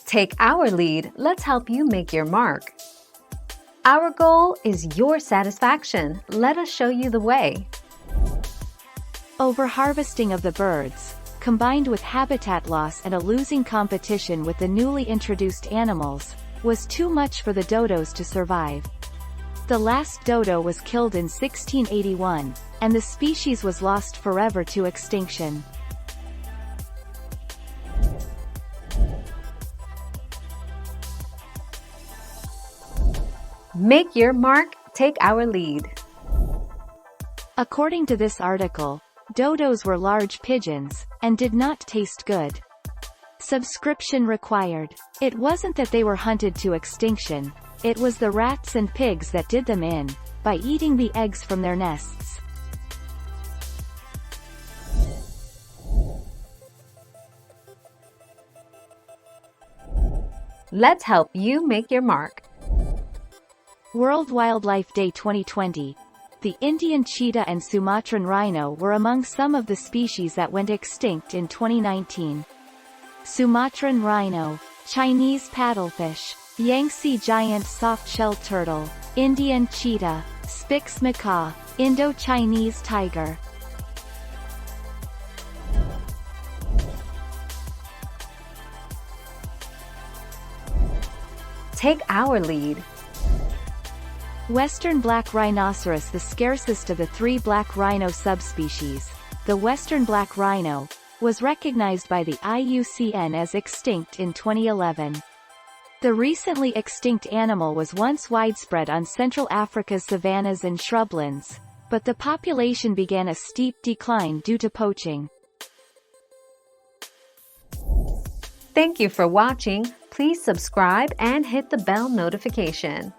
Take our lead, let's help you make your mark. Our goal is your satisfaction. Let us show you the way. Overharvesting of the birds, combined with habitat loss and a losing competition with the newly introduced animals, was too much for the dodos to survive. The last dodo was killed in 1681, and the species was lost forever to extinction. Make your mark, take our lead. According to this article, dodos were large pigeons, and did not taste good. Subscription required. It wasn't that they were hunted to extinction, it was the rats and pigs that did them in, by eating the eggs from their nests. Let's help you make your mark. World Wildlife Day 2020. The Indian cheetah and Sumatran rhino were among some of the species that went extinct in 2019. Sumatran rhino, Chinese paddlefish, Yangtze giant soft-shelled turtle, Indian cheetah, Spix macaque, Indo-Chinese tiger. Take our lead. Western black rhinoceros, the scarcest of the three black rhino subspecies, the western black rhino, was recognized by the IUCN as extinct in 2011. The recently extinct animal was once widespread on Central Africa's savannas and shrublands, but the population began a steep decline due to poaching. Thank you for watching. Please subscribe and hit the bell notification.